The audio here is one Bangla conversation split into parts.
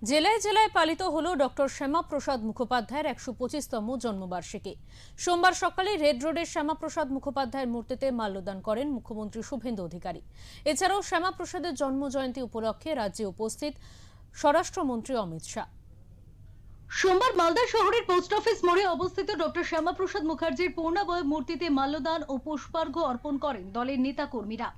জেলায় জেলায় পালিত হলো ডক্টর শ্যামাপ্রসাদ মুখোপাধ্যায়ের ১২৫তম জন্মবার্ষিকী। সোমবার সকালে রেড রোডের শ্যামাপ্রসাদ মুখোপাধ্যায়ের মূর্তিতে মাল্যদান করেন মুখ্যমন্ত্রী শুভেন্দু অধিকারী। এছাড়াও শ্যামাপ্রসাদের জন্মজয়ন্তী উপলক্ষে রাজ্যে উপস্থিত স্বরাষ্ট্রমন্ত্রী অমিত শাহ। সোমবার মালদা শহরের পোস্ট অফিস মোড়ে অবস্থিত ডক্টর শ্যামাপ্রসাদ মুখার্জির পূর্ণাবয়ব মূর্তিতে মাল্যদান ও পুষ্পার্ঘ্য অর্পণ করেন দলের নেতা কর্মীরা।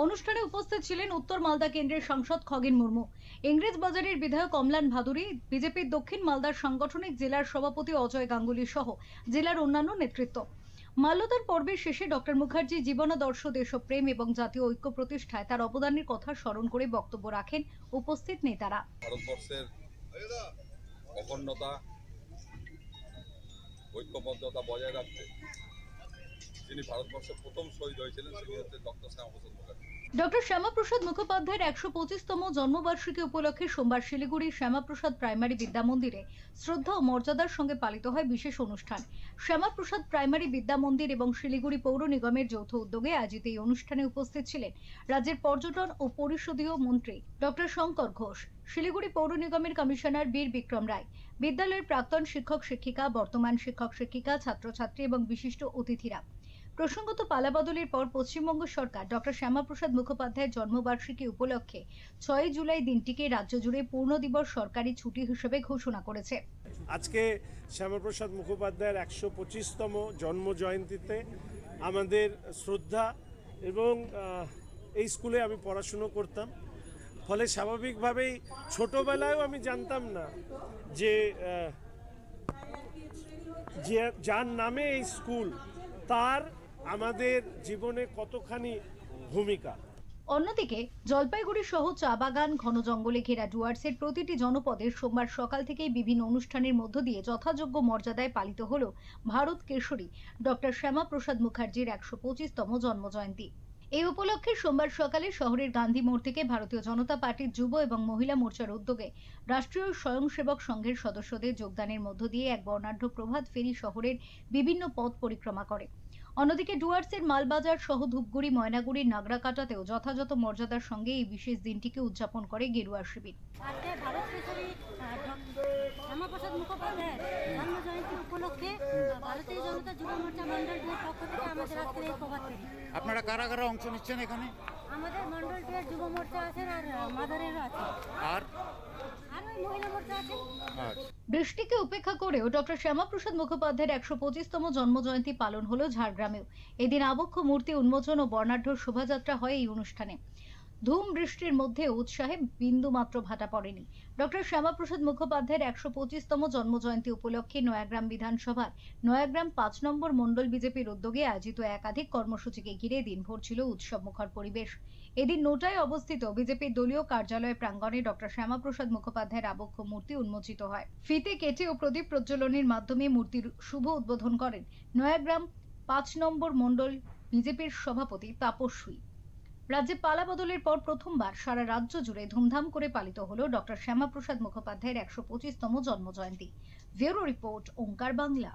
অনুষ্ঠানে উপস্থিত ছিলেন উত্তর মালদা কেন্দ্রের সাংসদ খগেন মুর্মু, ইংরেজ বাজারের বিধায়ক অম্লান ভাদুরী, বিজেপির দক্ষিণ মালদার সাংগঠনিক জেলার সভাপতি অজয় গাঙ্গুলি সহ জেলার অন্যান্য নেতৃত্ব। মাল্যদান পর্বের শেষে ডক্টর মুখার্জি জীবনাদর্শ, দেশপ্রেম এবং জাতীয় ঐক্য প্রতিষ্ঠায় তার অবদানের কথা স্মরণ করে বক্তব্য রাখেন উপস্থিত নেতারা। ভারতবর্ষের অখণ্ডতা, ঐক্যবদ্ধতা বজায় রাখতে যিনি ভারতবর্ষের প্রথম শহীদ হয়েছিলেন তিনি হচ্ছে ডক্টর শ্যামাপ্রসাদ মুখার্জি। ডক্টর শ্যামাপ্রসাদ মুখোপাধ্যায়ের ১২৫তম জন্মবার্ষিকী উপলক্ষে সোমবার শিলিগুড়ির শ্যামাপ্রসাদ প্রাইমারি বিদ্যা মন্দিরে শ্রদ্ধা ও মর্যাদার সঙ্গে পালিত হয় বিশেষ অনুষ্ঠান। শ্যামাপ্রসাদ প্রাইমারি বিদ্যা মন্দির এবং শিলিগুড়ি পৌর নিগমের যৌথ উদ্যোগে আয়োজিত এই অনুষ্ঠানে উপস্থিত ছিলেন রাজ্যের পর্যটন ও পরিষদীয় মন্ত্রী ডক্টর শঙ্কর ঘোষ, শিলিগুড়ি পৌর নিগমের কমিশনার বীর বিক্রম রায়, বিদ্যালয়ের প্রাক্তন শিক্ষক শিক্ষিকা, বর্তমান শিক্ষক শিক্ষিকা, ছাত্রছাত্রী এবং বিশিষ্ট অতিথিরা। প্রসঙ্গত, পালাবদলের পর পশ্চিমবঙ্গ সরকার ডক্টর শ্যামাপ্রসাদ মুখোপাধ্যায়ের জন্মবার্ষিকী উপলক্ষে ৬ জুলাই দিনটিকে রাজ্য জুড়ে পূর্ণ দিবস সরকারি ছুটি হিসেবে ঘোষণা করেছে। আজকে শ্যামাপ্রসাদ মুখোপাধ্যায়ের ১২৫তম জন্ম জয়ন্তীতে আমাদের শ্রদ্ধা এবং এই স্কুলে আমি পড়াশুনো করতাম, ফলে স্বাভাবিকভাবেই ছোটবেলায়ও আমি জানতাম না যে যার নামে এই স্কুল তার আমাদের জীবনে কতখানি ভূমিকা। অন্যদিকে জলপাইগুড়ি সহ চা বাগান, ঘন জঙ্গলে ঘেরা ডুয়ার্সের প্রতিটি জনপদে সোমবার সকাল থেকেই বিভিন্ন অনুষ্ঠানের মধ্য দিয়ে যথাযোগ্য মর্যাদায় পালিত হল ভারত কেশরী ডক্টর শ্যামাপ্রসাদ মুখার্জির ১২৫তম জন্মজয়ন্তী। এই উপলক্ষে সোমবার সকালে শহরের গান্ধী মোড় থেকে ভারতীয় জনতা পার্টির যুব এবং মহিলা মোর্চার উদ্যোগে রাষ্ট্রীয় স্বয়ংসেবক সংঘের সদস্যদের যোগদানের মধ্য দিয়ে এক বর্ণাঢ্য প্রভাত ফেরি শহরের বিভিন্ন পথ পরিক্রমা করে। অন্যদিকে ডুয়ার্সের মালবাজার সহ ধূপগুড়ি, ময়নাগুড়ির নাগরাকাটাতেও যথাযথ মর্যাদার সঙ্গে এই বিশেষ দিনটিকে উদযাপন করে গেরুয়া শিবির। শ্যামাপ্রসাদ মুখোপাধ্যায়ের জন্ম জয়ন্তী উপলক্ষে ভারতীয় জনতা যুব মোর্চা মন্ডল টুয়ের পক্ষ থেকে আমাদের আজকের এই প্রভাত ফেরি। আপনারা কারা কারা অংশ নিচ্ছেন এখানে? আমাদের মন্ডল টুয়ের যুব মোর্চা আছেন আর মাদারেরও আছে, আর ওই মহিলা মোর্চা আছে। বৃষ্টিকে উপেক্ষা করেও ডক্টর শ্যামাপ্রসাদ মুখোপাধ্যায়ের ১২৫তম জন্মজয়ন্তী পালন হলো ঝাড়গ্রামেও। এদিন আবক্ষ মূর্তি উন্মোচন ও বর্ণাঢ্য শোভাযাত্রা হয় এই অনুষ্ঠানে। ধুম বৃষ্টির মধ্যে উৎসাহে বিন্দু মাত্র ভাটা পড়েনি। ডক্টর শ্যামাপ্রসাদ মুখোপাধ্যায়ের ১২৫তম জন্মজয়ন্তী উপলক্ষে নয়াগ্রাম বিধানসভার নয়াগ্রাম ৫ নম্বর মণ্ডল বিজেপির উদ্যোগে আয়োজিত একাধিক কর্মসূচিকে ঘিরে দিনভর ছিল উৎসবমুখর পরিবেশ। এদিন নোটায় অবস্থিত বিজেপির দলীয় কার্যালয় প্রাঙ্গণে ডক্টর শ্যামাপ্রসাদ মুখোপাধ্যায়ের আবক্ষ মূর্তি উন্মোচিত হয়। ফিতে কেটে ও প্রদীপ প্রজ্বলনের মাধ্যমে মূর্তির শুভ উদ্বোধন করেন নয়াগ্রাম ৫ নম্বর মণ্ডল বিজেপির সভাপতি তাপস্বী। রাজ্যে পালা বদলের পর প্রথমবার সারা রাজ্য জুড়ে ধুমধাম করে পালিত হলো ডক্টর শ্যামাপ্রসাদ মুখোপাধ্যায়ের ১২৫তম জন্মজয়ন্তী। ব্যুরো রিপোর্ট, ওঙ্কার বাংলা।